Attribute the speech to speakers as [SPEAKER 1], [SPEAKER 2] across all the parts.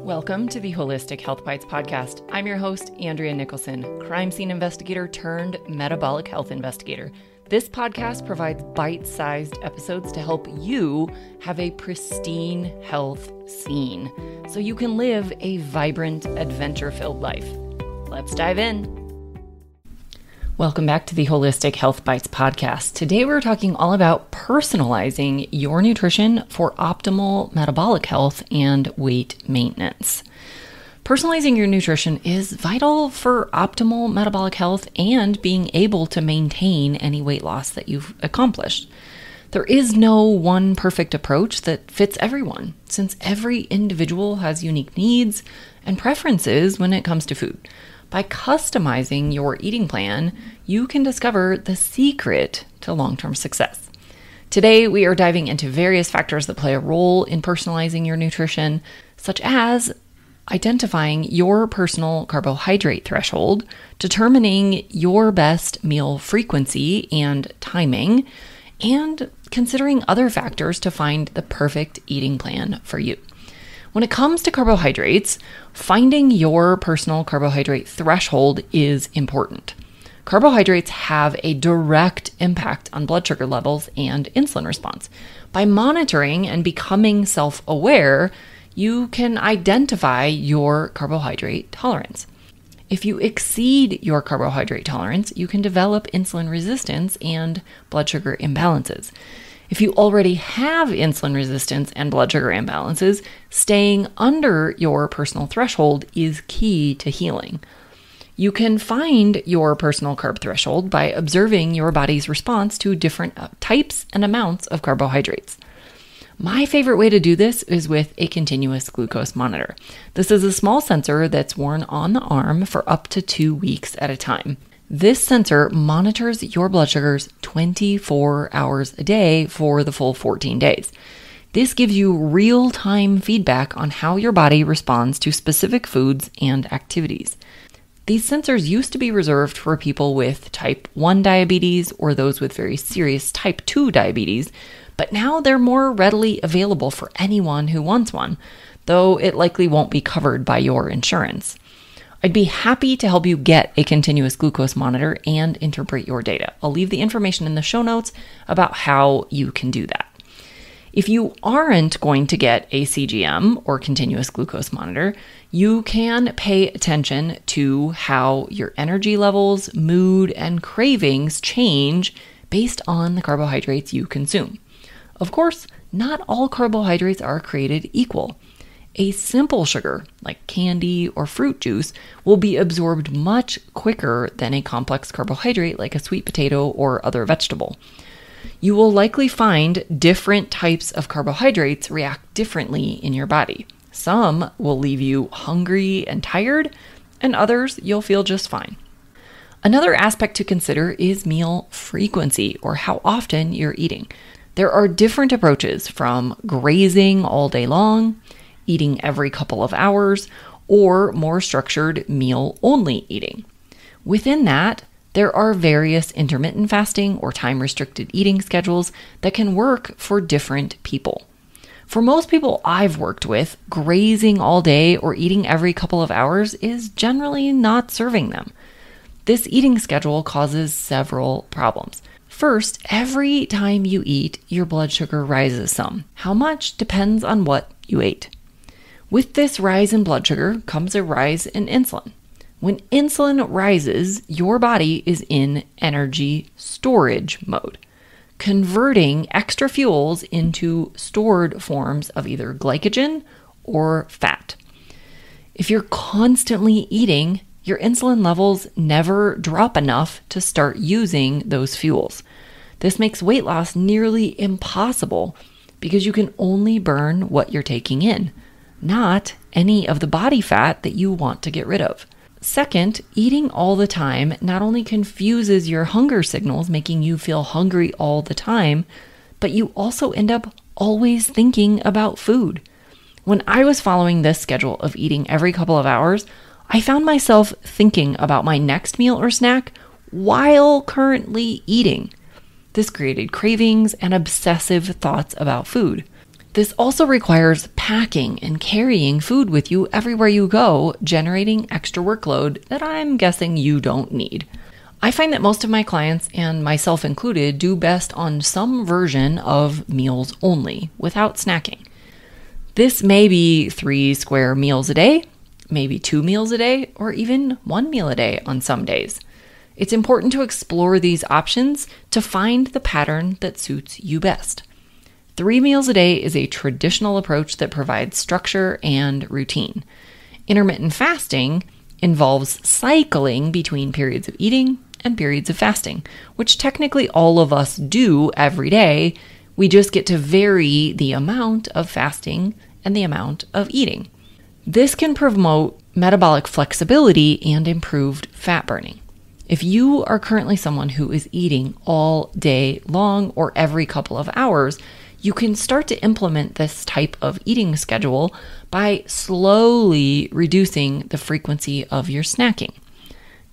[SPEAKER 1] Welcome to the Holistic Health Bites podcast. I'm your host, Andrea Nicholson, crime scene investigator turned metabolic health investigator. This podcast provides bite-sized episodes to help you have a pristine health scene so you can live a vibrant, adventure-filled life. Let's dive in. Welcome back to the Holistic Health Bites podcast. Today we're talking all about personalizing your nutrition for optimal metabolic health and weight maintenance. Personalizing your nutrition is vital for optimal metabolic health and being able to maintain any weight loss that you've accomplished. There is no one perfect approach that fits everyone, since every individual has unique needs and preferences when it comes to food. By customizing your eating plan, you can discover the secret to long-term success. Today, we are diving into various factors that play a role in personalizing your nutrition, such as identifying your personal carbohydrate threshold, determining your best meal frequency and timing, and considering other factors to find the perfect eating plan for you. When it comes to carbohydrates, finding your personal carbohydrate threshold is important. Carbohydrates have a direct impact on blood sugar levels and insulin response. By monitoring and becoming self-aware, you can identify your carbohydrate tolerance. If you exceed your carbohydrate tolerance, you can develop insulin resistance and blood sugar imbalances. If you already have insulin resistance and blood sugar imbalances, staying under your personal threshold is key to healing. You can find your personal carb threshold by observing your body's response to different types and amounts of carbohydrates. My favorite way to do this is with a continuous glucose monitor. This is a small sensor that's worn on the arm for up to 2 weeks at a time. This sensor monitors your blood sugars 24 hours a day for the full 14 days. This gives you real-time feedback on how your body responds to specific foods and activities. These sensors used to be reserved for people with type 1 diabetes or those with very serious type 2 diabetes, but now they're more readily available for anyone who wants one, though it likely won't be covered by your insurance. I'd be happy to help you get a continuous glucose monitor and interpret your data. I'll leave the information in the show notes about how you can do that. If you aren't going to get a CGM or continuous glucose monitor, you can pay attention to how your energy levels, mood, and cravings change based on the carbohydrates you consume. Of course, not all carbohydrates are created equal. A simple sugar, like candy or fruit juice, will be absorbed much quicker than a complex carbohydrate like a sweet potato or other vegetable. You will likely find different types of carbohydrates react differently in your body. Some will leave you hungry and tired, and others you'll feel just fine. Another aspect to consider is meal frequency, or how often you're eating. There are different approaches, from grazing all day long, eating every couple of hours, or more structured meal-only eating. Within that, there are various intermittent fasting or time-restricted eating schedules that can work for different people. For most people I've worked with, grazing all day or eating every couple of hours is generally not serving them. This eating schedule causes several problems. First, every time you eat, your blood sugar rises some. How much depends on what you ate. With this rise in blood sugar comes a rise in insulin. When insulin rises, your body is in energy storage mode, converting extra fuels into stored forms of either glycogen or fat. If you're constantly eating, your insulin levels never drop enough to start using those fuels. This makes weight loss nearly impossible because you can only burn what you're taking in, not any of the body fat that you want to get rid of. Second, eating all the time not only confuses your hunger signals, making you feel hungry all the time, but you also end up always thinking about food. When I was following this schedule of eating every couple of hours, I found myself thinking about my next meal or snack while currently eating. This created cravings and obsessive thoughts about food. This also requires packing and carrying food with you everywhere you go, generating extra workload that I'm guessing you don't need. I find that most of my clients, and myself included, do best on some version of meals only, without snacking. This may be 3 square meals a day, maybe 2 meals a day, or even 1 meal a day on some days. It's important to explore these options to find the pattern that suits you best. 3 meals a day is a traditional approach that provides structure and routine. Intermittent fasting involves cycling between periods of eating and periods of fasting, which technically all of us do every day. We just get to vary the amount of fasting and the amount of eating. This can promote metabolic flexibility and improved fat burning. If you are currently someone who is eating all day long or every couple of hours, you can start to implement this type of eating schedule by slowly reducing the frequency of your snacking.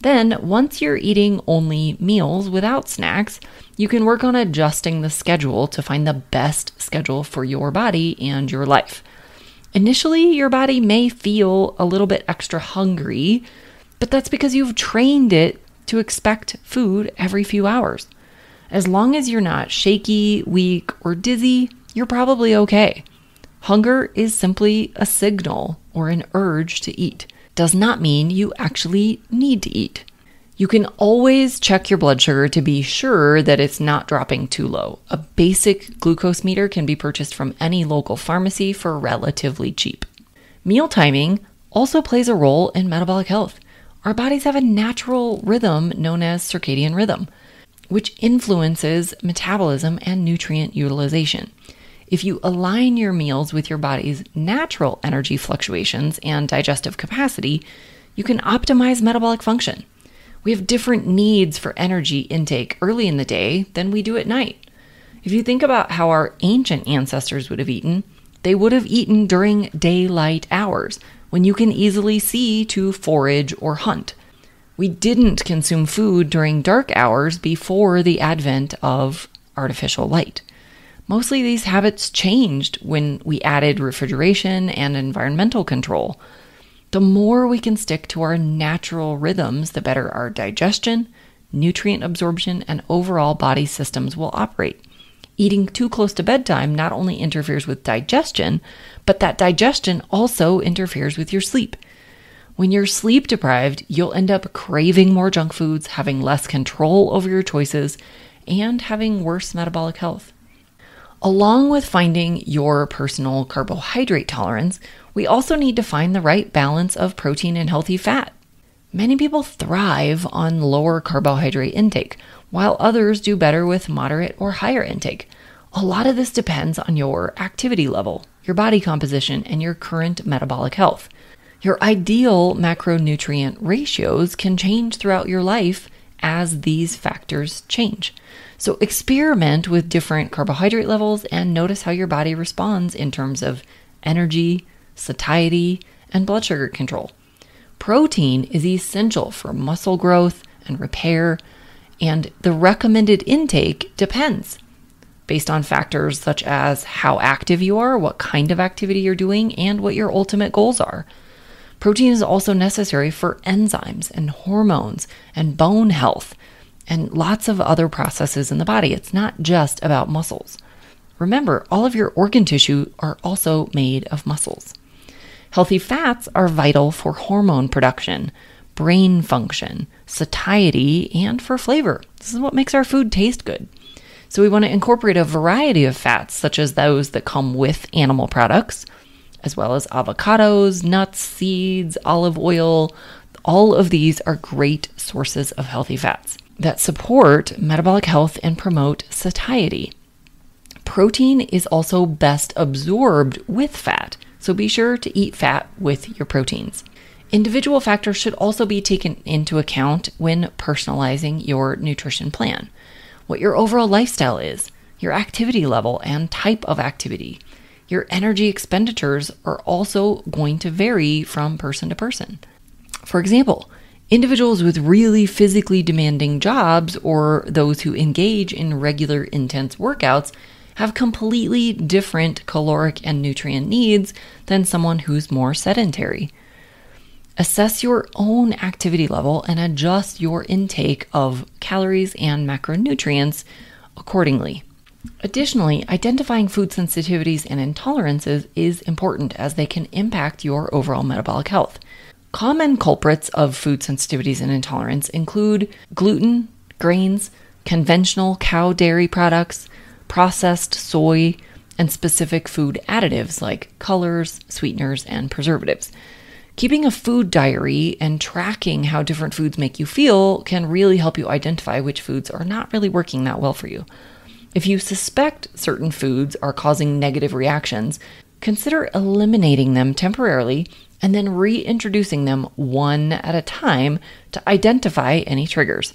[SPEAKER 1] Then, once you're eating only meals without snacks, you can work on adjusting the schedule to find the best schedule for your body and your life. Initially, your body may feel a little bit extra hungry, but that's because you've trained it to expect food every few hours. As long as you're not shaky, weak, or dizzy, you're probably okay. Hunger is simply a signal or an urge to eat. Does not mean you actually need to eat. You can always check your blood sugar to be sure that it's not dropping too low. A basic glucose meter can be purchased from any local pharmacy for relatively cheap. Meal timing also plays a role in metabolic health. Our bodies have a natural rhythm known as circadian rhythm, which influences metabolism and nutrient utilization. If you align your meals with your body's natural energy fluctuations and digestive capacity, you can optimize metabolic function. We have different needs for energy intake early in the day than we do at night. If you think about how our ancient ancestors would have eaten, they would have eaten during daylight hours, when you can easily see to forage or hunt. We didn't consume food during dark hours before the advent of artificial light. Mostly these habits changed when we added refrigeration and environmental control. The more we can stick to our natural rhythms, the better our digestion, nutrient absorption, and overall body systems will operate. Eating too close to bedtime not only interferes with digestion, but that digestion also interferes with your sleep. When you're sleep deprived, you'll end up craving more junk foods, having less control over your choices, and having worse metabolic health. Along with finding your personal carbohydrate tolerance, we also need to find the right balance of protein and healthy fat. Many people thrive on lower carbohydrate intake, while others do better with moderate or higher intake. A lot of this depends on your activity level, your body composition, and your current metabolic health. Your ideal macronutrient ratios can change throughout your life as these factors change. So experiment with different carbohydrate levels and notice how your body responds in terms of energy, satiety, and blood sugar control. Protein is essential for muscle growth and repair, and the recommended intake depends based on factors such as how active you are, what kind of activity you're doing, and what your ultimate goals are. Protein is also necessary for enzymes and hormones and bone health and lots of other processes in the body. It's not just about muscles. Remember, all of your organ tissue are also made of muscles. Healthy fats are vital for hormone production, brain function, satiety, and for flavor. This is what makes our food taste good. So we want to incorporate a variety of fats, such as those that come with animal products, as well as avocados, nuts, seeds, olive oil. All of these are great sources of healthy fats that support metabolic health and promote satiety. Protein is also best absorbed with fat, so be sure to eat fat with your proteins. Individual factors should also be taken into account when personalizing your nutrition plan. What your overall lifestyle is, your activity level and type of activity. Your energy expenditures are also going to vary from person to person. For example, individuals with really physically demanding jobs or those who engage in regular intense workouts have completely different caloric and nutrient needs than someone who's more sedentary. Assess your own activity level and adjust your intake of calories and macronutrients accordingly. Additionally, identifying food sensitivities and intolerances is important as they can impact your overall metabolic health. Common culprits of food sensitivities and intolerance include gluten, grains, conventional cow dairy products, processed soy, and specific food additives like colors, sweeteners, and preservatives. Keeping a food diary and tracking how different foods make you feel can really help you identify which foods are not really working that well for you. If you suspect certain foods are causing negative reactions, consider eliminating them temporarily and then reintroducing them one at a time to identify any triggers.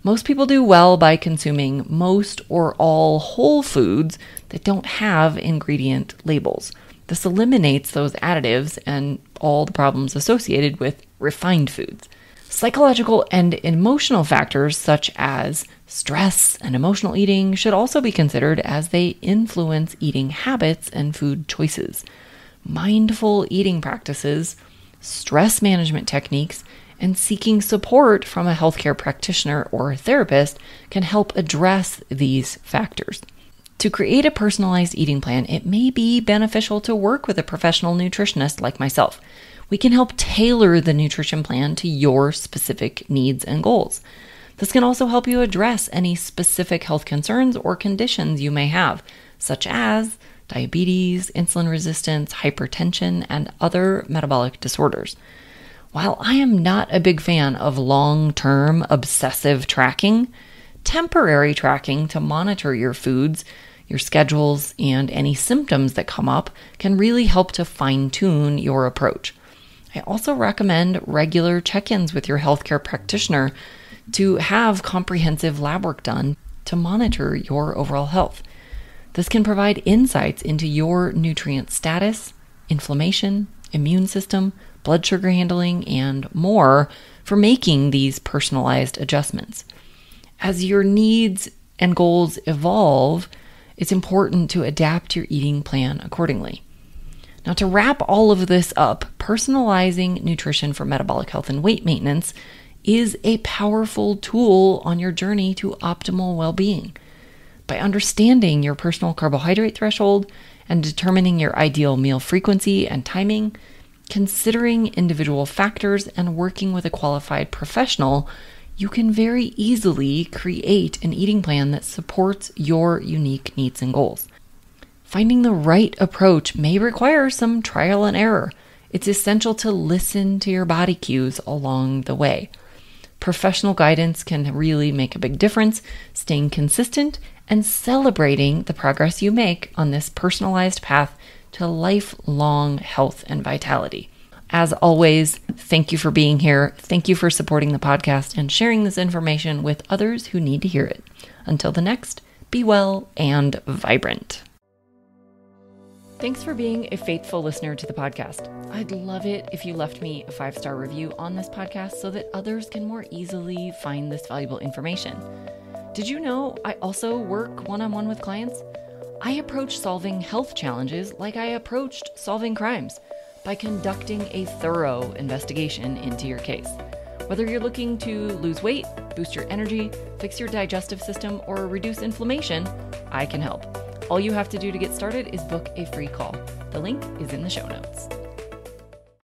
[SPEAKER 1] Most people do well by consuming most or all whole foods that don't have ingredient labels. This eliminates those additives and all the problems associated with refined foods. Psychological and emotional factors such as stress and emotional eating should also be considered as they influence eating habits and food choices. Mindful eating practices, stress management techniques, and seeking support from a healthcare practitioner or a therapist can help address these factors. To create a personalized eating plan, it may be beneficial to work with a professional nutritionist like myself. We can help tailor the nutrition plan to your specific needs and goals. This can also help you address any specific health concerns or conditions you may have, such as diabetes, insulin resistance, hypertension, and other metabolic disorders. While I am not a big fan of long-term obsessive tracking, temporary tracking to monitor your foods, your schedules, and any symptoms that come up can really help to fine-tune your approach. I also recommend regular check-ins with your healthcare practitioner to have comprehensive lab work done to monitor your overall health. This can provide insights into your nutrient status, inflammation, immune system, blood sugar handling, and more for making these personalized adjustments. As your needs and goals evolve, it's important to adapt your eating plan accordingly. Now, to wrap all of this up, personalizing nutrition for metabolic health and weight maintenance is a powerful tool on your journey to optimal well-being. By understanding your personal carbohydrate threshold and determining your ideal meal frequency and timing, considering individual factors, and working with a qualified professional, you can very easily create an eating plan that supports your unique needs and goals. Finding the right approach may require some trial and error. It's essential to listen to your body cues along the way. Professional guidance can really make a big difference, staying consistent and celebrating the progress you make on this personalized path to lifelong health and vitality. As always, thank you for being here. Thank you for supporting the podcast and sharing this information with others who need to hear it. Until the next, be well and vibrant. Thanks for being a faithful listener to the podcast. I'd love it if you left me a 5-star review on this podcast so that others can more easily find this valuable information. Did you know I also work one-on-one with clients? I approach solving health challenges like I approached solving crimes, by conducting a thorough investigation into your case. Whether you're looking to lose weight, boost your energy, fix your digestive system, or reduce inflammation, I can help. All you have to do to get started is book a free call. The link is in the show notes.